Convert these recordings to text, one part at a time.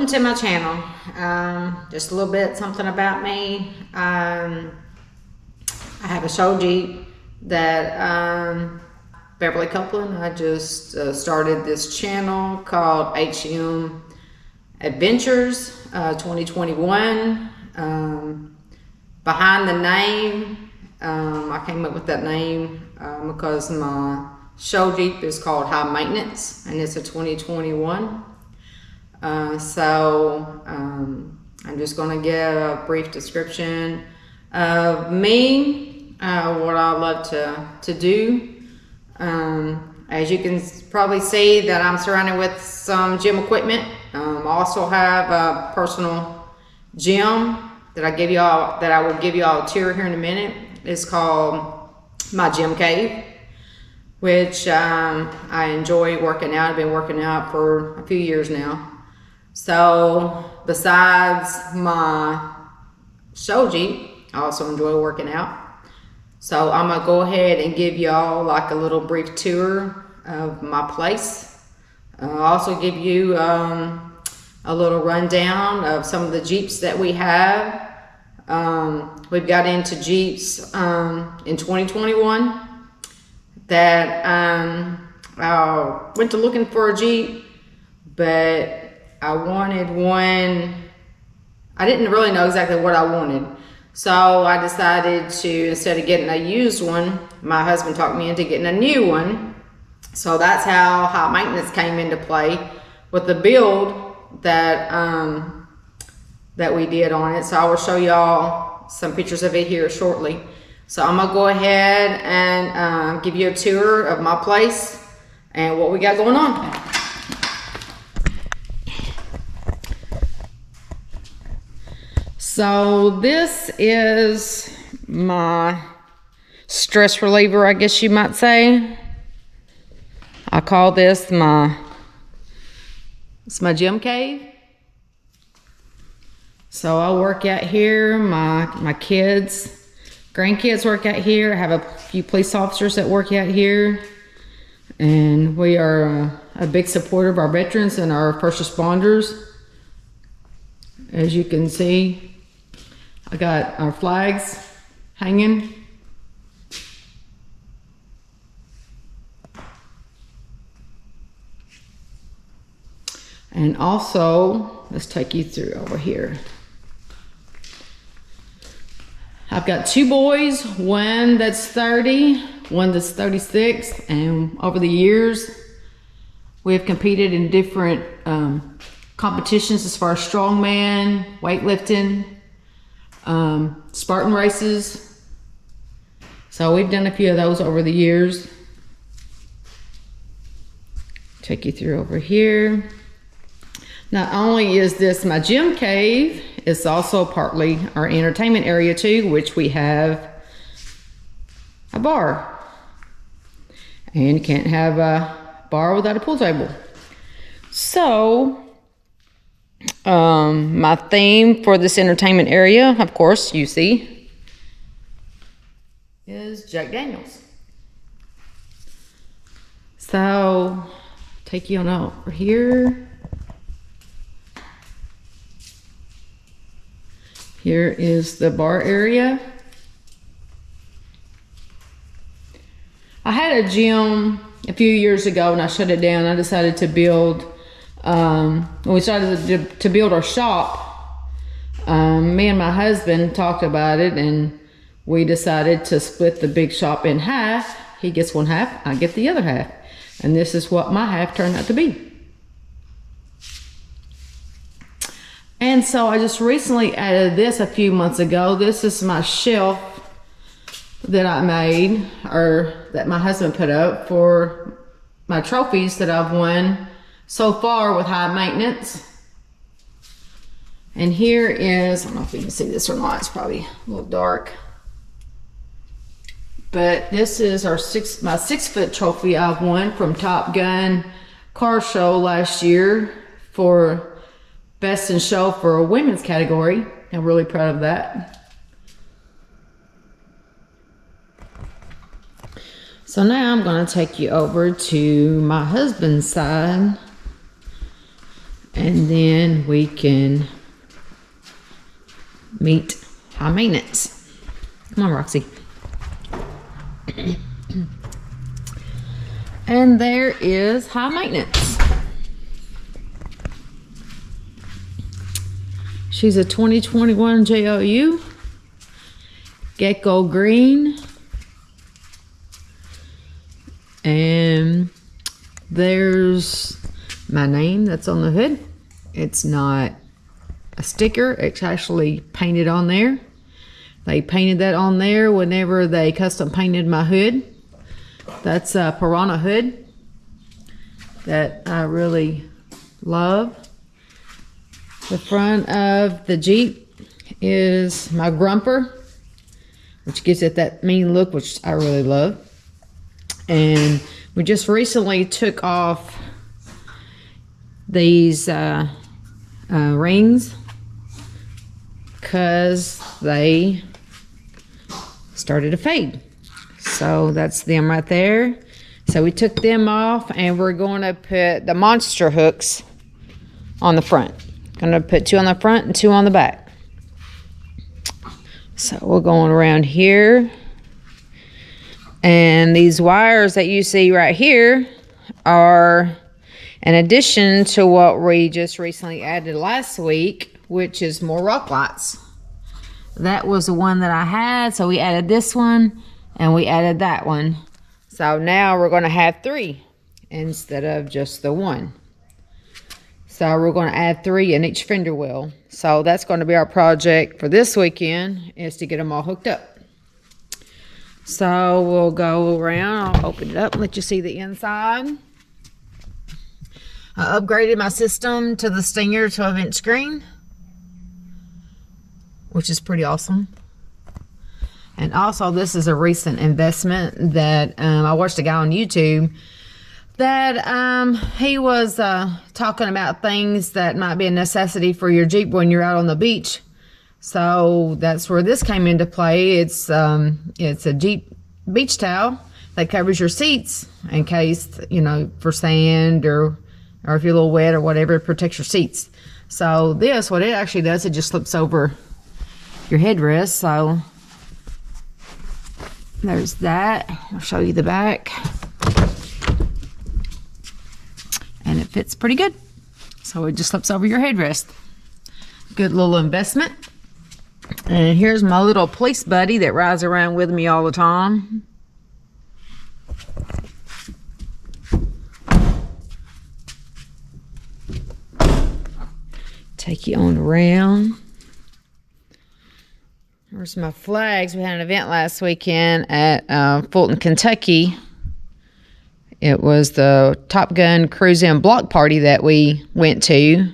Welcome to my channel. Just a little bit something about me. I have a show Jeep that Beverly Copeland. I just started this channel called HM Adventures 2021. Behind the name, I came up with that name because my show Jeep is called High Maintenance and it's a 2021. I'm just going to give a brief description of me, what I love to do. As you can probably see that I'm surrounded with some gym equipment. I also have a personal gym that I will give you all a tour here in a minute. It's called my gym cave, which I enjoy working out. I've been working out for a few years now. So besides my show Jeep, I also enjoy working out. So I'm gonna go ahead and give y'all like a little brief tour of my place. I'll also give you a little rundown of some of the Jeeps that we have. We've got into Jeeps in 2021 that I went to looking for a Jeep, but I wanted one. I didn't really know exactly what I wanted. So I decided to, instead of getting a used one, my husband talked me into getting a new one. So that's how High Maintenance came into play with the build that that we did on it. So I will show y'all some pictures of it here shortly. So I'm gonna go ahead and give you a tour of my place and what we got going on. So this is my stress reliever, I guess you might say. I call this it's my gym cave. So I work out here. My kids, grandkids work out here. I have a few police officers that work out here. And we are a big supporter of our veterans and our first responders. As you can see, I got our flags hanging. And also, let's take you through over here. I've got two boys, one that's 30, one that's 36, and over the years, we have competed in different competitions as far as strongman, weightlifting, Spartan races. So we've done a few of those over the years. Take you through over here. Not only is this my gym cave, it's also partly our entertainment area too, which we have a bar. And you can't have a bar without a pool table. So my theme for this entertainment area, of course, you see, is Jack Daniels. So take you on over here. Here is the bar area. I had a gym a few years ago and I shut it down. I decided to build, when we started to build our shop, me and my husband talked about it and we decided to split the big shop in half. He gets one half, I get the other half. And this is what my half turned out to be. And so I just recently added this a few months ago. This is my shelf that I made, or that my husband put up for my trophies that I've won so far with High Maintenance. And here is, I don't know if you can see this or not, it's probably a little dark. But this is my 6-foot trophy I've won from Top Gun Car Show last year for Best in Show for a women's category. I'm really proud of that. So now I'm going to take you over to my husband's side And then we can meet high maintenance. Come on, Roxy. And there is high maintenance. She's a 2021 JOU. Gecko green. And there's my name that's on the hood. It's not a sticker, it's actually painted on there. They painted that on there whenever they custom painted my hood. That's a Piranha hood that I really love. The front of the Jeep is my grumper, which gives it that mean look, which I really love. And we just recently took off these rings because they started to fade. So that's them right there. So we took them off and we're going to put the monster hooks on the front. Going to put 2 on the front and 2 on the back. So we're going around here. And these wires that you see right here are in addition to what we just recently added last week, which is more rock lights. That was the one that I had, so we added this one and we added that one. So now we're going to have 3 instead of just the 1. So we're going to add 3 in each fender well. So that's going to be our project for this weekend, is to get them all hooked up. So we'll go around. I'll open it up and let you see the inside. I upgraded my system to the Stinger 12-inch screen, which is pretty awesome. And also, this is a recent investment that I watched a guy on YouTube that he was talking about things that might be a necessity for your Jeep when you're out on the beach. So that's where this came into play. It's a Jeep beach towel that covers your seats in case, you know, for sand or if you're a little wet or whatever, it protects your seats. So this, what it actually does, it just slips over your headrest. So there's that. I'll show you the back. And it fits pretty good. So it just slips over your headrest. Good little investment. And here's my little police buddy that rides around with me all the time. Take you on around. There's my flags. We had an event last weekend at Fulton, Kentucky. It was the Top Gun Cruise In block party that we went to.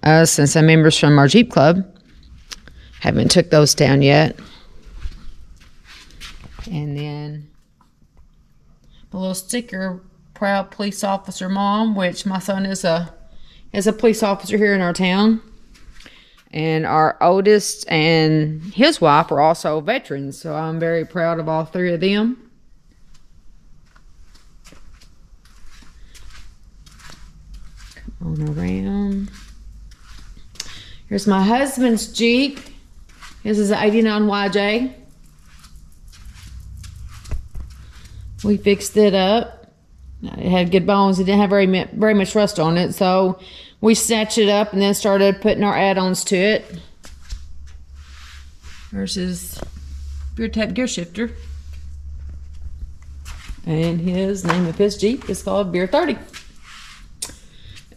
Us and some members from our Jeep Club. Haven't took those down yet. And then a little sticker, proud police officer mom, which my son is a police officer here in our town. And our oldest and his wife are also veterans, so I'm very proud of all 3 of them. Come on around. Here's my husband's Jeep. This is an 89 YJ. We fixed it up. It had good bones. It didn't have very much rust on it, so we snatched it up and then started putting our add-ons to it. There's his beer tap gear shifter. And his name of his Jeep is called Beer 30.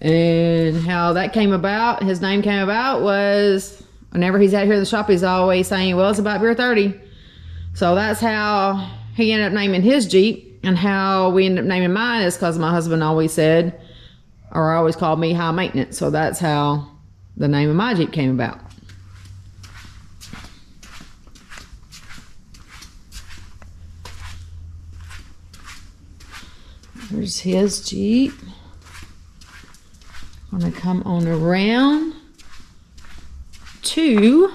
And how that came about, his name came about, was whenever he's out here at the shop, he's always saying, well, it's about Beer 30. So that's how he ended up naming his Jeep. And how we ended up naming mine is because my husband always said, or always called me high maintenance. So that's how the name of my Jeep came about. There's his Jeep. I'm gonna come on around to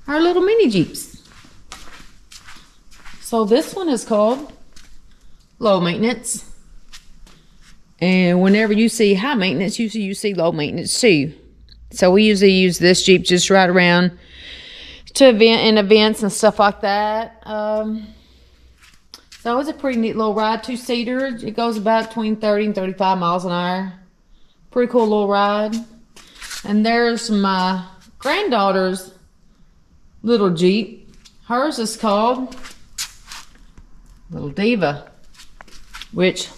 our little mini Jeeps. So this one is called low maintenance. And whenever you see high maintenance, usually you see low maintenance too. So we usually use this Jeep just right around to events and stuff like that. So it's a pretty neat little ride, 2-seater. It goes about between 30 and 35 miles an hour. Pretty cool little ride. And there's my granddaughter's little Jeep. Hers is called Little Diva, which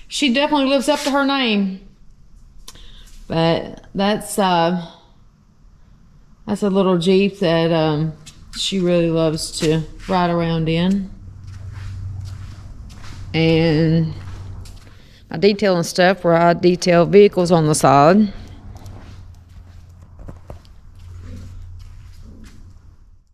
she definitely lives up to her name. But that's a little Jeep that she really loves to ride around in. And I detail and stuff where I detail vehicles on the side.